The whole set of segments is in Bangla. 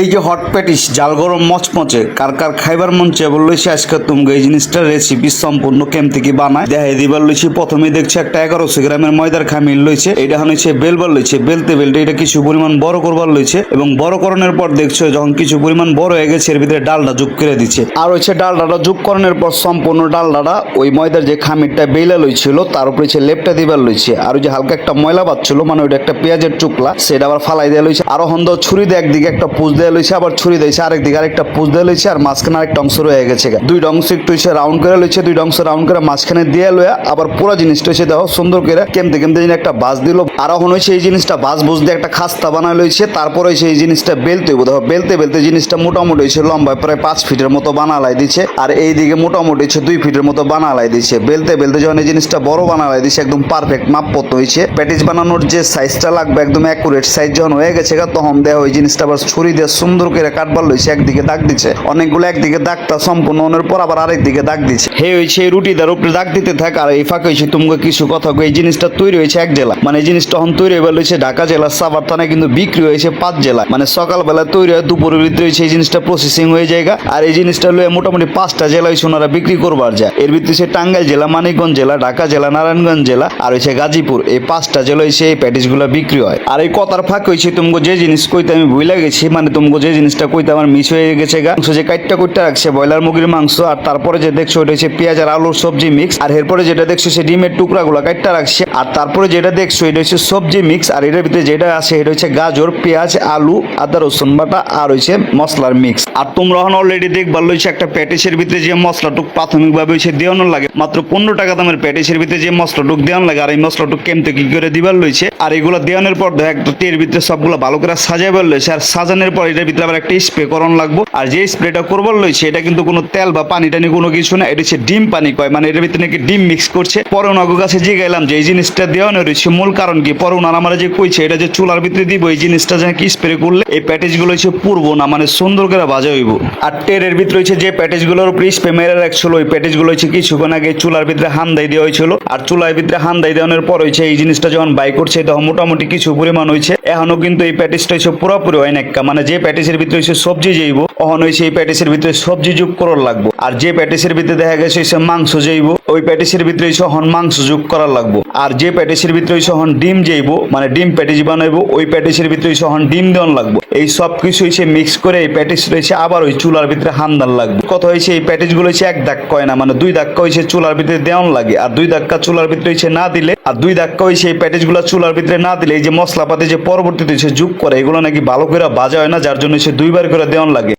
এই যে হট প্যাটিস জাল গরম মচমচে কার কার খাইবার মন চেয়ে বলছি আজকে তুমি এই জিনিসটার রেসিপি সম্পূর্ণ কেম থেকে বানায় দেখাই দিবার লইছি। প্রথমে দেখছি একটা 1100 গ্রামের ময়দার খামির লইছে, এটা হচ্ছে বেলবার লইছে, বেলতে বেলতে এটা কিছু পরিমাণ বড় করবার লইছে এবং বড় করণের পর দেখছো যখন কিছু পরিমাণ বড় হয়ে গেছে এর ভিতরে ডালটা যোগ করে দিচ্ছে। আর হচ্ছে ডালডাটা যোগ করানোর পর সম্পূর্ণ ডালডাটা ওই ময়দার যে খামিরটা বেলা লইছিল তার উপরে হচ্ছে লেপটা দিবার লইছে। আর ওই যে হালকা একটা ময়লা বাচ্ছিল মানে ওইটা একটা পেঁয়াজের টুকলা সেটা আবার ফালাই দেওয়া লইছে। আরো হন্দ ছুরি দিয়ে একদিকে একটা পুষ দেওয়া লইছে, আবার ছুরি দিয়েছে আরেকদিকে আরেকটা পুষ দেওয়া লইছে, আর মাঝখানে আরেকটা অংশ রয়ে গেছে। দুইটা অংশ একটু রাউন্ড করে লইছে, দুইটা অংশ রাউন্ড করে মাঝখানে দিয়ে লইয়া আবার পুরো জিনিসটা হচ্ছে দেখো সুন্দর করে কেমতে কেমতে একটা বাস দিল। আর এখন হচ্ছে এই জিনিসটা বাস বুঝ দিয়ে একটা খাস্তা বানায় লইছে। তারপরে হচ্ছে এই জিনিসটা বেলতে হইব, দেখো বেলতে বেলতে জিনিসটা মোটামুটি হচ্ছে লম্বায় প্রায় 5 ফিটের মতো বানালাই দিচ্ছে, আর এইদিকে মোটামুটি হচ্ছে 2 ফিটের মতো বানালাই দিচ্ছে। বেলতে বেলতে যখন এই জিনিসটা বড় বানালাই দিচ্ছে একদম পারফেক্ট মাপ পত হয়েছে। প্যাটিস বানানোর যে সাইজটা লাগবে একদম অ্যাকুরেট সাইজ যখন হয়ে গেছে তখন দেওয়া ওই জিনিসটা আবার ছুরি দিয়ে সুন্দর করে কাটবার লইছে। একদিকে দাগ দিচ্ছে অনেকগুলো, একদিকে দাগটা সম্পূর্ণ অনের পর আবার আরেকদিকে দাগ দিচ্ছে। হে হয়েছে এই রুটিটার উপরে দাগ দিতে থাক। আর এই ফাঁকে হয়েছে তোমাকে কিছু কথা এই জিনিসটা তৈরি হয়েছে 1 জেলা, মানে এই জিনিসটা তখন তৈরি হয়ে লইছে ঢাকা জেলা সাভার থানায়, কিন্তু বিক্রি হয়েছে 5 জেলা। মানে সকালবেলা তৈরি হয় দুপুরের ভিতরে হয়েছে এই জিনিসটা প্রসেসিং হয়ে যায়। আর এই জিনিসটা লয়ে মোটামুটি 5টা জেলা হয়েছে ওনারা বিক্রি করবার যায়। এর ভিতরে হচ্ছে টাঙ্গাইল জেলা, মানিকগঞ্জ জেলা, ঢাকা জেলা, নারায়ণগঞ্জ জেলা আর হচ্ছে গাজীপুর, এই 5টা জেলা হয়েছে এই প্যাটিসগুলো বিক্রি হয়। আর এই কথার ফাঁকে হয়েছে তোমাকে যে জিনিস কইতে আমি ভুলে গেছি, মানে তোমাকে যে জিনিসটা কইতে আমার মিস হয়ে গেছে মাংস যে কাটটা কুটটা রাখছে ব্রয়লার মুরগির মাংস। আর তারপরে যে দেখছো ওটা হচ্ছে পেঁয়াজ আর আলুর সবজি মিক্স। আর এরপরে যেটা দেখছো সে ডিমের টুকরাগুলো কাটটা রাখছে। আর তারপরে যেটা দেখছো এটা হচ্ছে সবজি মিক্স। আর এটার ভিতরে যেটা আছে এটা হচ্ছে গাজর, পেঁয়াজ, আলু, আদা রসুন বাটা আর হচ্ছে মশলার মিক্স। আর তোমরা এখন অলরেডি দেখবার লইছে একটা প্যাটিসের ভিতরে যে মশলাটুক প্রাথমিকভাবে হচ্ছে দেওয়ানো লাগে মাত্র 15 টাকা দামের প্যাটিসের ভিতরে যে মশলাটুক দেওয়ানো লাগে। আর এই মশলাটুক কেমতে কি করে দিবার লইছে। আর এগুলো দেওয়ানোর পর দেখ একটা টের ভিতরে সবগুলো ভালো করে সাজাইবার লইছে। আর সাজানোর পর এটার ভিতরে আবার একটা স্প্রে করণ লাগবো। আর যে স্প্রেটা করবার লইছে এটা কিন্তু কোনো তেল বা পানি টানি কোনো কিছু না, এটা হচ্ছে ডিম পানি কয়, মানে এটার ভিতরে নাকি ডিম মিক্স করছে। পরে ওনার কাছে জিগাইলাম যে এই জিনিসটা দেওয়ানো রয়েছে মূল কারণ কি। পরে ওনারা আমার যে কইছে এটা যে চুলার ভিতরে দিব এই জিনিসটা যেন কি স্প্রে করলে এই প্যাটেজগুলো হচ্ছে পুরবো না, মানে সুন্দর করে ভাজা হইব। আর টেরের ভিতরে হচ্ছে যে প্যাটেজগুলোর উপরে স্প্রে মেরে রাখছিল ওই প্যাটেজগুলো হচ্ছে কিছুক্ষণ আগে চুলার ভিতরে হান্দাই দেওয়া হয়েছিল। আর চুলার ভিতরে হান্দাই দেওয়ানোর পর হয়েছে এই জিনিসটা যখন বাই করছে তখন মোটামুটি কিছু পরিমাণ হয়েছে। এখনো কিন্তু এই প্যাটেজটা হচ্ছে পুরোপুরি হয় না, মানে যে প্যাটেজের ভিতরে হচ্ছে সবজি যাইব অহন হয়েছে এই প্যাটিসের ভিতরে সবজি যোগ করার লাগবো। আর যে প্যাটিসের ভিতরে দেখা গেছে মাংস যাইব ওই প্যাটিসের ভিতরে হন মাংস যোগ করার লাগবো। আর যে প্যাটিসের ভিতরে হন ডিম যাইব মানে ডিম প্যাটিস বানাইবো ওই প্যাটিসের ভিতরে হন ডিম দেওয়ান লাগবো। এই সব কিছু হয়েছে মিক্স করে এই প্যাটিস রয়েছে আবার ওই চুলার ভিতরে হান্দান লাগবে। কত হয়েছে এই প্যাটিস গুলো হচ্ছে 1 ধাক্কা হয় না, মানে 2 ধাক্কা হয়েছে চুলার ভিতরে দেওয়ান লাগে। আর 2 ধাক্কা চুলার ভিতরে হয়েছে না দিলে, আর 2 ধাক্কা হয়েছে এই প্যাটিস গুলো চুলার ভিতরে না দিলে এই যে মশলাপাতি যে পরবর্তীতে যোগ করে এগুলো নাকি ভালো করে ভাজা হয় না, যার জন্য হচ্ছে 2 বার করে দেওয়ান লাগে।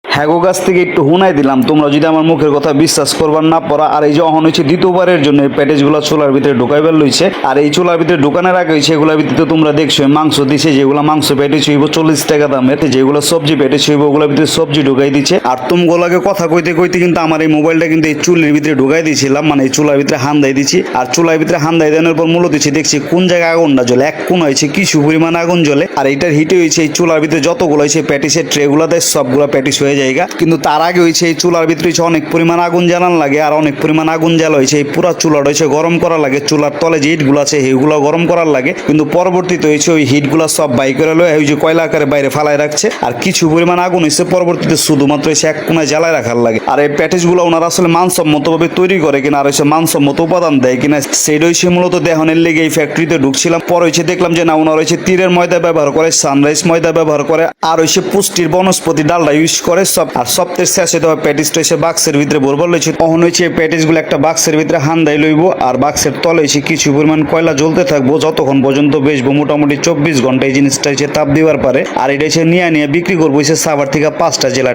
হ্যাগো গাছ থেকে একটু হুনাই দিলাম, তোমরা যদি আমার মুখের কথা বিশ্বাস করবার না পড়া। আর এই যে অহন হয়েছে দ্বিতীয়বারের জন্য এই প্যাটেজগুলো চুলার ভিতরে ঢুকাইবার লইছে। আর এই চুলার ভিতরে ঢুকানোর আগে হয়েছে এগুলোর ভিতরে তোমরা দেখছো মাংস দিছে, যেগুলো মাংস প্যাটেজ হইব 40 টাকা দামের, যেগুলো সবজি প্যাটেজ হইব ওগুলোর ভিতরে সবজি ঢুকাই দিচ্ছে। আর তোমগুলোকে কথা কইতে কইতে কিন্তু আমার এই মোবাইলটা কিন্তু এই চুলের ভিতরে ঢুকাই দিয়েছিলাম, মানে এই চুলার ভিতরে হান্দাই দিচ্ছি। আর চুলার ভিতরে হান্দাই দেওয়ার পর মূলত দিচ্ছি দেখছি কোন জায়গায় আগুনটা জ্বলে, এক কোন হয়েছে কিছু পরিমাণ আগুন জ্বলে। আর এইটার হিটে হয়েছে এই চুলার ভিতরে যতগুলো হয়েছে প্যাটিসের ট্রেগুলো দেয় সবগুলো প্যাটিস হয়ে যায়। কিন্তু তার আগে হয়েছে এই চুলার ভিতরে অনেক পরিমাণ আগুন জ্বালান লাগে। আর অনেক পরিমাণ আগুন জ্বালা হয়েছে এই পুরা চুলাটা হয়েছে গরম করা লাগে। চুলার তলে যে হিটগুলো আছে সেইগুলো গরম করার লাগে, কিন্তু পরবর্তীতে হয়েছে ওই হিটগুলো সব বাই করে লয় ওই যে কয়লা আকারে বাইরে ফালাই রাখছে। আর কিছু পরিমাণ আগুন হয়েছে পরবর্তীতে শুধুমাত্র এসে এক কোনায় জ্বালায় রাখার লাগে। আর এই প্যাটেজগুলো ওনারা আসলে মানসম্মত ভাবে তৈরি করে কিনা আর হচ্ছে মানসম্মত উপাদান দেয় কিনা সেইটা হয়েছে মূলত দেহনের লেগে এই ফ্যাক্টরিতে ঢুকছিলাম। পরে হয়েছে দেখলাম যে না ওনারা হয়েছে তীরের ময়দা ব্যবহার করে, সানরাইজ ময়দা ব্যবহার করে আর হয়েছে পুষ্টির বনস্পতি ডালটা ইউজ করে সব। আর সপ্তাহের শেষে তো প্যাটিসটা এসে বাক্সের ভিতরে ভরবার লইছে। তখন হয়েছে প্যাটিসগুলো একটা বাক্সের ভিতরে হান্দাই লইব। আর বাক্সের তলে এসে কিছু পরিমাণ কয়লা জ্বলতে থাকবো যতক্ষণ পর্যন্ত বেচবো। মোটামুটি 24 ঘন্টা এই জিনিসটা হচ্ছে তাপ দিবার পারে। আর এটা এসে নিয়ে বিক্রি করবো সাভার থেকে 5টা জেলা।